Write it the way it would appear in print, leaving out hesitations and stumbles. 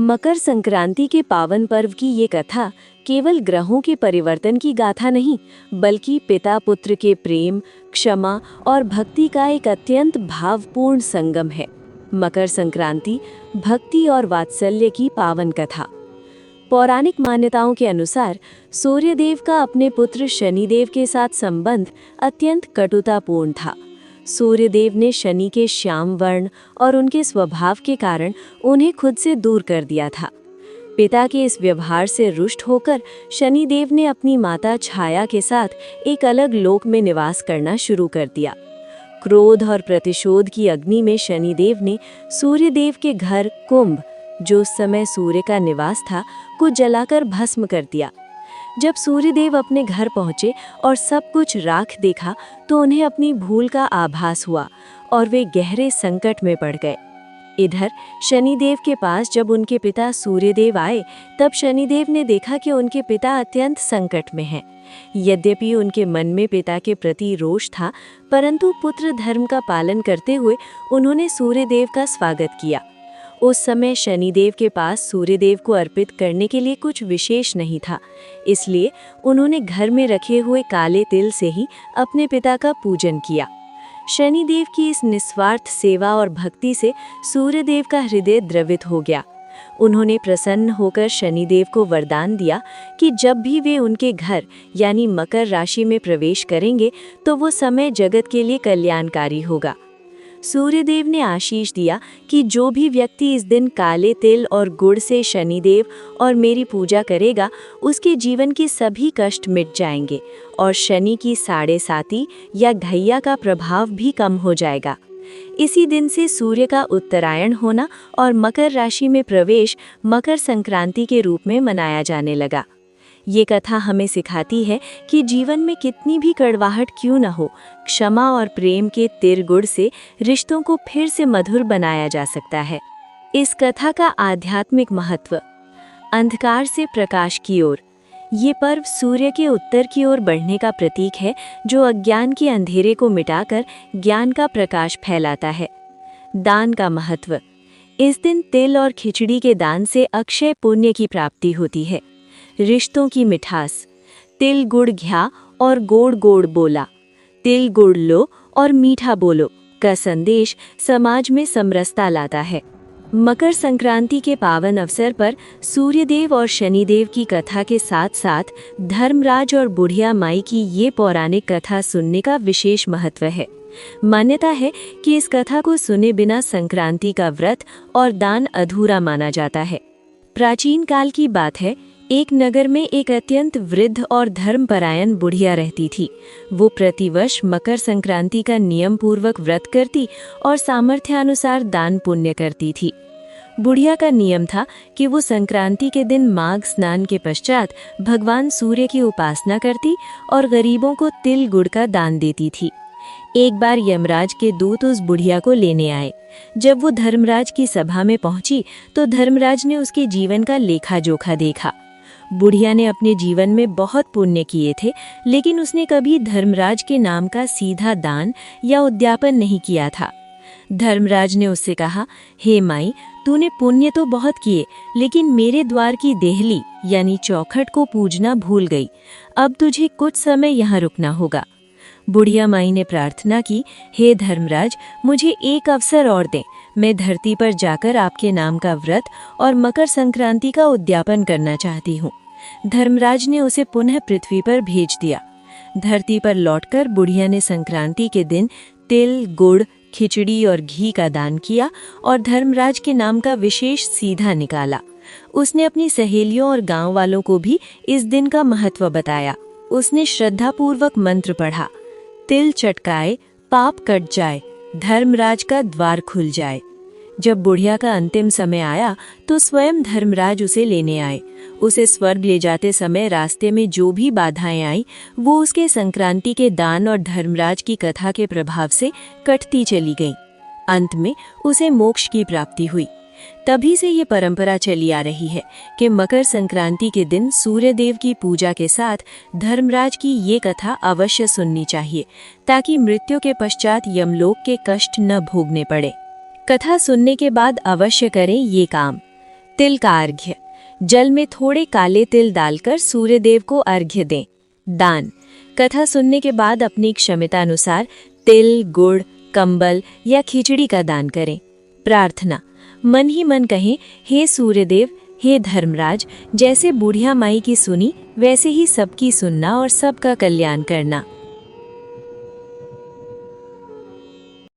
मकर संक्रांति के पावन पर्व की ये कथा केवल ग्रहों के परिवर्तन की गाथा नहीं, बल्कि पिता पुत्र के प्रेम, क्षमा और भक्ति का एक अत्यंत भावपूर्ण संगम है। मकर संक्रांति भक्ति और वात्सल्य की पावन कथा। पौराणिक मान्यताओं के अनुसार सूर्यदेव का अपने पुत्र शनिदेव के साथ संबंध अत्यंत कटुतापूर्ण था। सूर्यदेव ने शनि के श्याम वर्ण और उनके स्वभाव के कारण उन्हें खुद से दूर कर दिया था। पिता के इस व्यवहार से रुष्ट होकर शनिदेव ने अपनी माता छाया के साथ एक अलग लोक में निवास करना शुरू कर दिया। क्रोध और प्रतिशोध की अग्नि में शनिदेव ने सूर्यदेव के घर कुंभ, जो उस समय सूर्य का निवास था, को जलाकर भस्म कर दिया। जब सूर्यदेव अपने घर पहुंचे और सब कुछ राख देखा तो उन्हें अपनी भूल का आभास हुआ और वे गहरे संकट में पड़ गए। इधर शनिदेव के पास जब उनके पिता सूर्यदेव आए, तब शनिदेव ने देखा कि उनके पिता अत्यंत संकट में हैं। यद्यपि उनके मन में पिता के प्रति रोष था, परंतु पुत्र धर्म का पालन करते हुए उन्होंने सूर्यदेव का स्वागत किया। उस समय शनिदेव के पास सूर्यदेव को अर्पित करने के लिए कुछ विशेष नहीं था, इसलिए उन्होंने घर में रखे हुए काले तिल से ही अपने पिता का पूजन किया। शनिदेव की इस निस्वार्थ सेवा और भक्ति से सूर्यदेव का हृदय द्रवित हो गया। उन्होंने प्रसन्न होकर शनिदेव को वरदान दिया कि जब भी वे उनके घर यानी मकर राशि में प्रवेश करेंगे तो वो समय जगत के लिए कल्याणकारी होगा। सूर्यदेव ने आशीष दिया कि जो भी व्यक्ति इस दिन काले तिल और गुड़ से शनिदेव और मेरी पूजा करेगा, उसके जीवन के सभी कष्ट मिट जाएंगे और शनि की साढ़े साती या घैया का प्रभाव भी कम हो जाएगा। इसी दिन से सूर्य का उत्तरायण होना और मकर राशि में प्रवेश मकर संक्रांति के रूप में मनाया जाने लगा। ये कथा हमें सिखाती है कि जीवन में कितनी भी कड़वाहट क्यों न हो, क्षमा और प्रेम के तिरगुड़ से रिश्तों को फिर से मधुर बनाया जा सकता है। इस कथा का आध्यात्मिक महत्व। अंधकार से प्रकाश की ओर। ये पर्व सूर्य के उत्तर की ओर बढ़ने का प्रतीक है, जो अज्ञान के अंधेरे को मिटाकर ज्ञान का प्रकाश फैलाता है। दान का महत्व। इस दिन तिल और खिचड़ी के दान से अक्षय पुण्य की प्राप्ति होती है। रिश्तों की मिठास। तिल गुड़ घ्या और गोड़ गोड़ बोला, तिल गुड़ लो और मीठा बोलो का संदेश समाज में समरसता लाता है। मकर संक्रांति के पावन अवसर पर सूर्यदेव और शनिदेव की कथा के साथ साथ धर्मराज और बुढ़िया माई की ये पौराणिक कथा सुनने का विशेष महत्व है। मान्यता है कि इस कथा को सुने बिना संक्रांति का व्रत और दान अधूरा माना जाता है। प्राचीन काल की बात है, एक नगर में एक अत्यंत वृद्ध और धर्मपरायण बुढ़िया रहती थी। वो प्रतिवर्ष मकर संक्रांति का नियम पूर्वक व्रत करती और सामर्थ्यानुसार दान पुण्य करती थी। बुढ़िया का नियम था कि वो संक्रांति के दिन माघ स्नान के पश्चात भगवान सूर्य की उपासना करती और गरीबों को तिल गुड़ का दान देती थी। एक बार यमराज के दूत उस बुढ़िया को लेने आए। जब वो धर्मराज की सभा में पहुंची तो धर्मराज ने उसके जीवन का लेखा जोखा देखा। बुढ़िया ने अपने जीवन में बहुत पुण्य किए थे, लेकिन उसने कभी धर्मराज के नाम का सीधा दान या उद्यापन नहीं किया था। धर्मराज ने उससे कहा, हे माई, तूने पुण्य तो बहुत किए, लेकिन मेरे द्वार की देहली यानी चौखट को पूजना भूल गई। अब तुझे कुछ समय यहाँ रुकना होगा। बुढ़िया माई ने प्रार्थना की, हे धर्मराज, मुझे एक अवसर और दें। मैं धरती पर जाकर आपके नाम का व्रत और मकर संक्रांति का उद्यापन करना चाहती हूँ। धर्मराज ने उसे पुनः पृथ्वी पर भेज दिया। धरती पर लौटकर बुढ़िया ने संक्रांति के दिन तिल, गुड़, खिचड़ी और घी का दान किया और धर्मराज के नाम का विशेष सीधा निकाला। उसने अपनी सहेलियों और गांव वालों को भी इस दिन का महत्व बताया। उसने श्रद्धापूर्वक मंत्र पढ़ा, तिल चटकाए पाप कट जाए, धर्मराज का द्वार खुल जाए। जब बुढ़िया का अंतिम समय आया तो स्वयं धर्मराज उसे लेने आए। उसे स्वर्ग ले जाते समय रास्ते में जो भी बाधाएं आई, वो उसके संक्रांति के दान और धर्मराज की कथा के प्रभाव से कटती चली गईं। अंत में उसे मोक्ष की प्राप्ति हुई। तभी से ये परंपरा चली आ रही है कि मकर संक्रांति के दिन सूर्यदेव की पूजा के साथ धर्मराज की ये कथा अवश्य सुननी चाहिए, ताकि मृत्यु के पश्चात यमलोक के कष्ट न भोगने पड़े। कथा सुनने के बाद अवश्य करें ये काम। तिल का अर्घ्य। जल में थोड़े काले तिल डालकर सूर्यदेव को अर्घ्य दें। दान। कथा सुनने के बाद अपनी क्षमता अनुसार तिल, गुड़, कंबल या खिचड़ी का दान करें। प्रार्थना। मन ही मन कहें, हे सूर्यदेव, हे धर्मराज, जैसे बुढ़िया माई की सुनी वैसे ही सबकी सुनना और सबका कल्याण करना।